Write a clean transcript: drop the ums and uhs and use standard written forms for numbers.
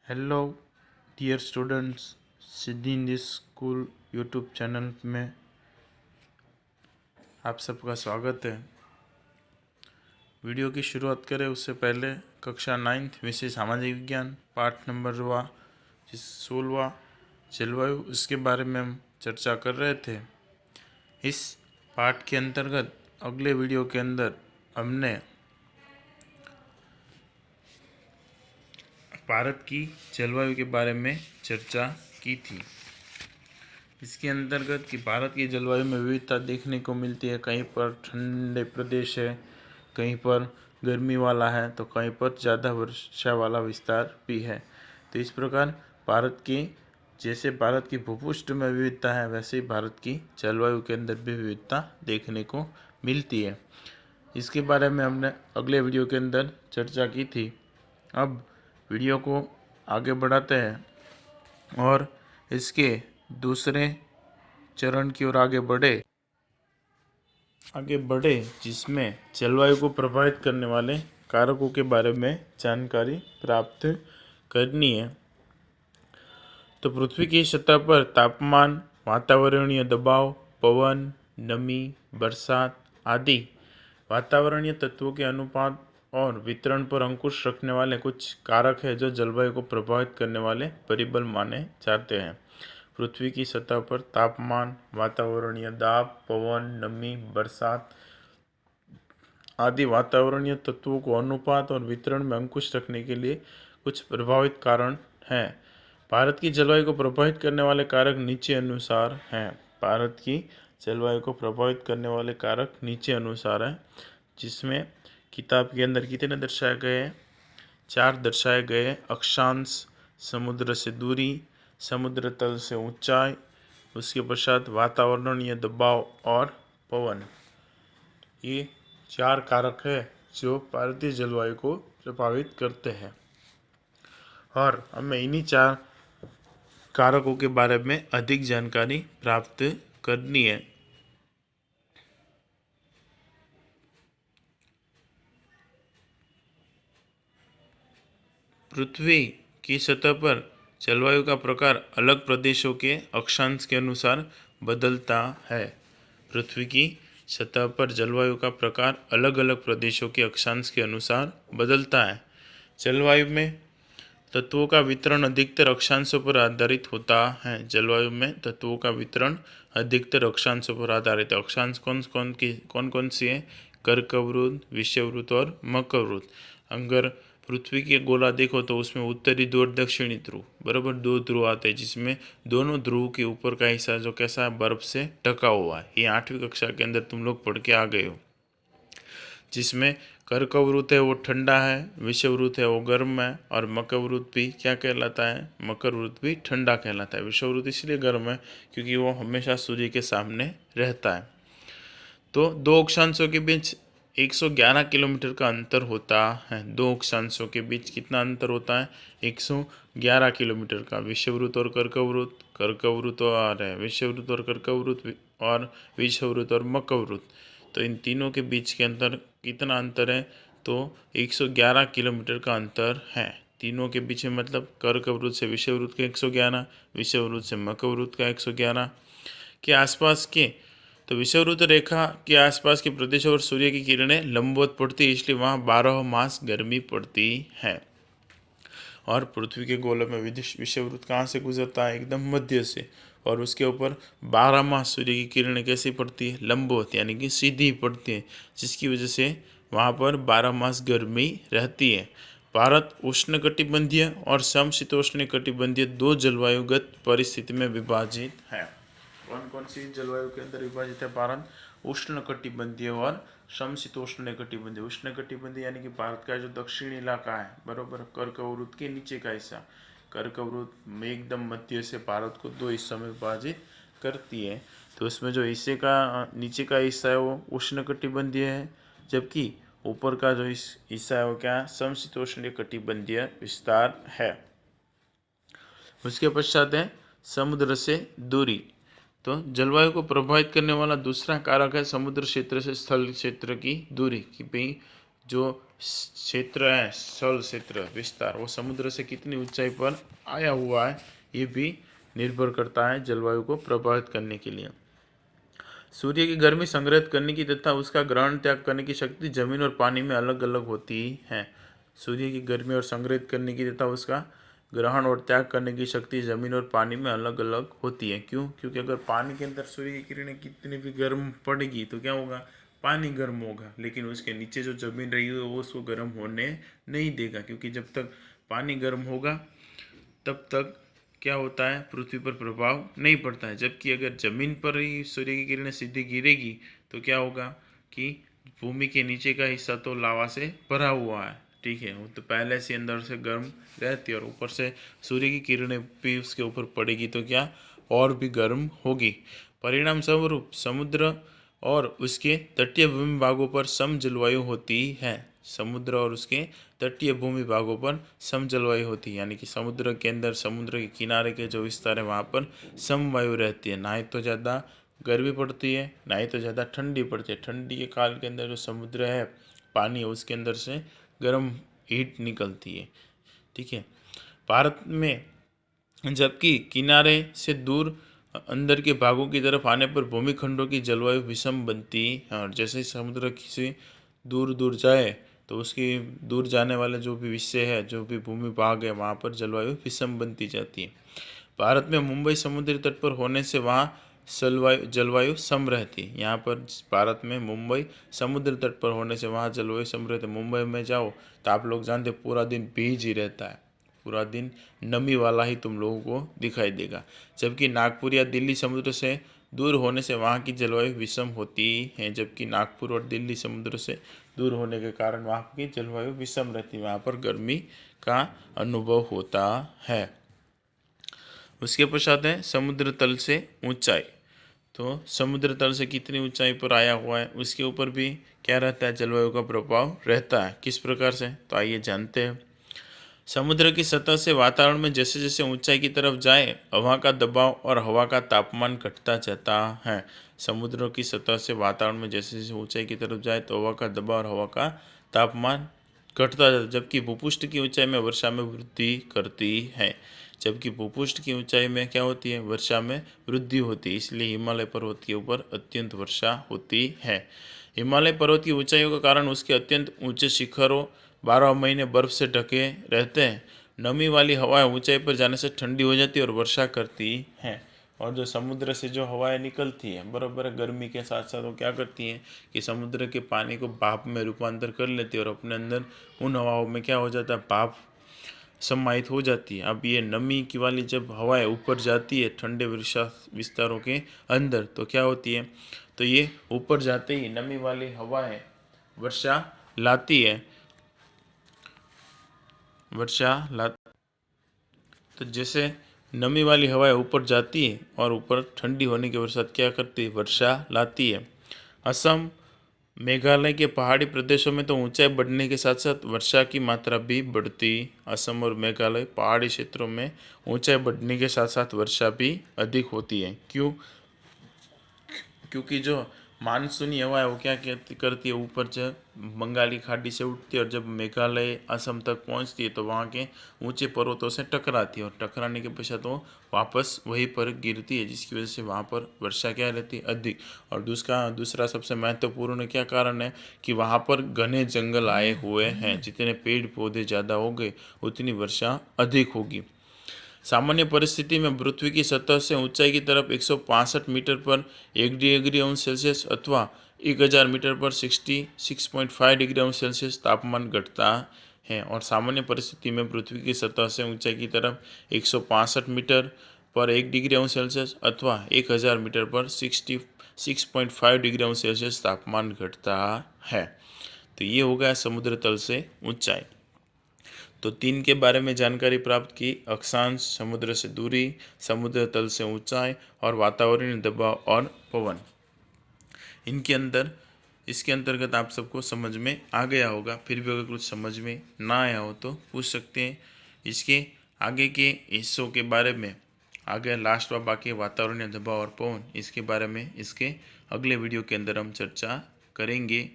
Hello dear students, सिद्धि English school YouTube channel में आप सबका स्वागत है। वीडियो की शुरुआत करें उससे पहले कक्षा 9th विषय सामाजिक विज्ञान पाठ नंबर 16वां जलवायु, इसके बारे में हम चर्चा कर रहे थे। इस पाठ के अंतर्गत अगले वीडियो के अंदर हमने भारत की जलवायु के बारे में चर्चा की थी। इसके अंतर्गत कि भारत की जलवायु में विविधता देखने को मिलती है। कहीं पर ठंडे प्रदेश है, कहीं पर गर्मी वाला है, तो कहीं पर ज़्यादा वर्षा वाला विस्तार भी है। तो इस प्रकार भारत की भूपृष्ठ में विविधता है, वैसे ही भारत की जलवायु के अंदर भी विविधता देखने को मिलती है। इसके बारे में हमने अगले वीडियो के अंदर चर्चा की थी। अब वीडियो को आगे बढ़ाते हैं और इसके दूसरे चरण की ओर आगे बढ़े जिसमें जलवायु को प्रभावित करने वाले कारकों के बारे में जानकारी प्राप्त करनी है। तो पृथ्वी की सतह पर तापमान, वातावरणीय दबाव, पवन, नमी, बरसात आदि वातावरणीय तत्वों के अनुपात और वितरण पर अंकुश रखने वाले कुछ कारक हैं जो जलवायु को प्रभावित करने वाले परिबल माने जाते हैं। पृथ्वी की सतह पर तापमान, वातावरणीय दाब, पवन, नमी, बरसात आदि वातावरणीय तत्वों को अनुपात और वितरण में अंकुश रखने के लिए कुछ प्रभावित कारण हैं। भारत की जलवायु को प्रभावित करने वाले कारक नीचे अनुसार हैं। भारत की जलवायु को प्रभावित करने वाले कारक नीचे अनुसार हैं, जिसमें किताब के अंदर कितने दर्शाए गए हैं? 4 दर्शाए गए हैं। अक्षांश, समुद्र से दूरी, समुद्र तल से ऊंचाई, उसके पश्चात वातावरणीय दबाव और पवन। ये 4 कारक है जो भारतीय जलवायु को प्रभावित करते हैं और हमें इन्हीं 4 कारकों के बारे में अधिक जानकारी प्राप्त करनी है। पृथ्वी की सतह पर जलवायु का प्रकार अलग प्रदेशों के अक्षांश के अनुसार बदलता है। पृथ्वी की सतह पर जलवायु का प्रकार अलग अलग प्रदेशों के अक्षांश के अनुसार बदलता है। जलवायु में तत्वों का वितरण अधिकतर अक्षांशों पर आधारित होता है। जलवायु में तत्वों का वितरण अधिकतर अक्षांशों पर आधारित है। अक्षांश कौन कौन सी है? कर्कवृत्त, विषुववृत्त और मकरवृत्त। अगर पृथ्वी के गोला देखो तो उसमें उत्तरी ध्रुव और दक्षिणी ध्रुव बराबर 2 ध्रुव आते हैं, जिसमें दोनों ध्रुव के ऊपर का हिस्सा जो कैसा है, बर्फ से ढका हुआ है। ये 8वीं कक्षा के अंदर तुम लोग पढ़ के आ गए हो। जिसमें कर्कवृत्त है वो ठंडा है, विषुववृत्त है वो गर्म है, और मकरवृत्त भी क्या कहलाता है? मकरवृत्त भी ठंडा कहलाता है। विषुववृत्त इसलिए गर्म है क्योंकि वो हमेशा सूर्य के सामने रहता है। तो 2 अक्षांशों के बीच 111 किलोमीटर का अंतर होता है। 2 अक्षांशों के बीच कितना अंतर होता है? 111 किलोमीटर का। विषुववृत्त और कर्कवृत्त, कर्कवृत्त और विषुववृत्त और कर्कवृत्त, और विषुववृत्त और मकरवृत्त। तो इन तीनों के बीच के अंतर कितना अंतर है? तो 111 किलोमीटर का अंतर है तीनों के बीच में। मतलब कर्कवृत्त से विषुववृत्त का 111, विषुववृत्त से मकरवृत्त का 111 के आसपास के। तो विषुववृत्त रेखा के आसपास के प्रदेशों पर सूर्य की किरणें लंबवत पड़ती है, इसलिए वहाँ 12 मास गर्मी पड़ती है। और पृथ्वी के गोले में विषुववृत्त कहाँ से गुजरता है? एकदम मध्य से, और उसके ऊपर 12 मास सूर्य की किरणें कैसी पड़ती है? लंबवत, यानी कि सीधी पड़ती है, जिसकी वजह से वहाँ पर 12 मास गर्मी रहती है। भारत उष्णकटिबंधीय और समशीतोष्णकटिबंधीय 2 जलवायुगत परिस्थिति में विभाजित है। कौन कौन सी जलवायु के अंदर विभाजित है भारत? उष्णकटिबंधीय और समशीतोष्णकटिबंधीय। उष्णकटिबंधीय यानी कि भारत का जो दक्षिणी इलाका है, बरोबर, कर्कवृत्त के नीचे का हिस्सा, कर्कवृत्त में एकदम मध्य से भारत को 2 हिस्सों में विभाजित करती है। तो उसमें जो हिस्से का नीचे का हिस्सा है वो उष्णकटिबंधीय है, जबकि ऊपर का जो हिस्सा है वो क्या? समशीतोष्णकटिबंधीय विस्तार है। उसके पश्चात है समुद्र से दूरी। तो जलवायु को प्रभावित करने वाला दूसरा कारक है समुद्र क्षेत्र से स्थल क्षेत्र की दूरी, कि भाई जो क्षेत्र है, स्थल क्षेत्र विस्तार, वो समुद्र से कितनी ऊंचाई पर आया हुआ है, ये भी निर्भर करता है जलवायु को प्रभावित करने के लिए। सूर्य की गर्मी संग्रहित करने की तथा उसका ग्रहण त्याग करने की शक्ति जमीन और पानी में अलग अलग होती है। सूर्य की गर्मी और संग्रहित करने की तथा उसका ग्रहण और त्याग करने की शक्ति जमीन और पानी में अलग अलग होती है। क्यों? क्योंकि अगर पानी के अंदर सूर्य की किरणें कितनी भी गर्म पड़ेगी तो क्या होगा, पानी गर्म होगा, लेकिन उसके नीचे जो जमीन रही है वो उसको गर्म होने नहीं देगा, क्योंकि जब तक पानी गर्म होगा तब तक क्या होता है, पृथ्वी पर प्रभाव नहीं पड़ता है। जबकि अगर जमीन पर ही सूर्य की किरणें सीधी गिरेगी तो क्या होगा कि भूमि के नीचे का हिस्सा तो लावा से भरा हुआ है, ठीक है, वो तो पहले से अंदर से गर्म रहती है और ऊपर से सूर्य की किरणें भी उसके ऊपर पड़ेगी तो क्या और भी गर्म होगी। परिणाम स्वरूप समुद्र और उसके तटीय भूमि भागों पर सम जलवायु होती है। समुद्र और उसके तटीय भूमि भागों पर सम जलवायु होती है, यानी कि समुद्र के अंदर, समुद्र के किनारे के जो विस्तार है वहाँ पर सम वायु रहती है, ना ही तो ज़्यादा गर्मी पड़ती है ना ही तो ज़्यादा ठंडी पड़ती है। ठंडी के काल के अंदर जो समुद्र है, पानी है, उसके अंदर से गर्म हीट निकलती है, ठीक है। भारत में जबकि किनारे से दूर अंदर के भागों की तरफ आने पर भूमिखंडों की जलवायु विषम बनती है, और जैसे ही समुद्र से दूर दूर जाए तो उसकी दूर जाने वाले जो भी विषय है, जो भी भूमि भाग है, वहाँ पर जलवायु विषम बनती जाती है। भारत में मुंबई समुद्री तट पर होने से वहाँ जलवायु सम रहती है। यहाँ पर भारत में मुंबई समुद्र तट पर होने से वहाँ जलवायु सम रहती है। मुंबई में जाओ तो आप लोग जानते पूरा दिन भीज ही रहता है, पूरा दिन नमी वाला ही तुम लोगों को दिखाई देगा। जबकि नागपुर या दिल्ली समुद्र से दूर होने से वहाँ की जलवायु विषम होती है। जबकि नागपुर और दिल्ली समुद्र से दूर होने के कारण वहाँ की जलवायु विषम रहती है, वहाँ पर गर्मी का अनुभव होता है। उसके पश्चात है समुद्र तल से ऊंचाई। तो समुद्र तल से कितनी ऊंचाई पर आया हुआ है उसके ऊपर भी क्या रहता है, जलवायु का प्रभाव रहता है। किस प्रकार से, तो आइए जानते हैं। समुद्र की सतह से वातावरण में जैसे जैसे ऊंचाई की तरफ जाए हवा का दबाव और हवा का तापमान घटता जाता है। समुद्र की सतह से वातावरण में जैसे जैसे ऊंचाई की तरफ जाए तो हवा का दबाव और हवा का तापमान घटता जाता है। जबकि भूपृष्ठ की ऊंचाई में वर्षा में वृद्धि करती है। जबकि भूपृष्ठ की ऊंचाई में क्या होती है, वर्षा में वृद्धि होती है। इसलिए हिमालय पर्वत के ऊपर अत्यंत वर्षा होती है। हिमालय पर्वत की ऊंचाइयों का कारण उसके अत्यंत ऊंचे शिखरों 12 महीने बर्फ से ढके रहते हैं। नमी वाली हवाएं ऊंचाई पर जाने से ठंडी हो जाती है और वर्षा करती हैं। और जो समुद्र से जो हवाएं निकलती हैं बराबर गर्मी के साथ साथ वो क्या करती हैं कि समुद्र के पानी को भाप में रूपांतर कर लेती है और अपने अंदर उन हवाओं में क्या हो जाता है, भाप समाहित हो जाती है। अब ये नमी की वाली जब हवाएं ऊपर जाती है ठंडे विस्तारों के अंदर तो क्या होती है, तो ये ऊपर जाते ही नमी वाली हवाएं वर्षा लाती है, तो जैसे नमी वाली हवाएं ऊपर जाती है और ऊपर ठंडी होने के साथ क्या करती है, वर्षा लाती है। असम मेघालय के पहाड़ी प्रदेशों में तो ऊंचाई बढ़ने के साथ साथ वर्षा की मात्रा भी बढ़ती। असम और मेघालय पहाड़ी क्षेत्रों में ऊंचाई बढ़ने के साथ साथ वर्षा भी अधिक होती है। क्यों? क्योंकि जो मानसूनी हवा है वो क्या करती है, ऊपर से बंगाली खाड़ी से उठती है और जब मेघालय असम तक पहुंचती है तो वहाँ के ऊंचे पर्वतों से टकराती है और टकराने के पश्चात वो वापस वहीं पर गिरती है, जिसकी वजह से वहाँ पर वर्षा क्या रहती है, अधिक। और दूसरा सबसे महत्वपूर्ण क्या कारण है कि वहाँ पर घने जंगल आए हुए हैं। जितने पेड़ पौधे ज़्यादा होंगे उतनी वर्षा अधिक होगी। सामान्य परिस्थिति में पृथ्वी की सतह से ऊंचाई की तरफ 165 मीटर पर 1 डिग्री अंश सेल्सियस अथवा 1000 मीटर पर 66.5 डिग्री अंश सेल्सियस तापमान घटता है। और सामान्य परिस्थिति में पृथ्वी की सतह से ऊंचाई की तरफ 165 मीटर पर 1 डिग्री अंश सेल्सियस अथवा 1000 मीटर पर 66.5 डिग्री अंश सेल्सियस तापमान घटता है। तो ये हो गया समुद्र तल से ऊंचाई। तो 3 के बारे में जानकारी प्राप्त की, अक्षांश, समुद्र से दूरी, समुद्र तल से ऊंचाई और वातावरणीय दबाव और पवन। इसके अंतर्गत आप सबको समझ में आ गया होगा। फिर भी अगर कुछ समझ में ना आया हो तो पूछ सकते हैं। इसके आगे के हिस्सों के बारे में, आगे लास्ट व बाकी वातावरणीय दबाव और पवन, इसके बारे में इसके अगले वीडियो के अंदर हम चर्चा करेंगे।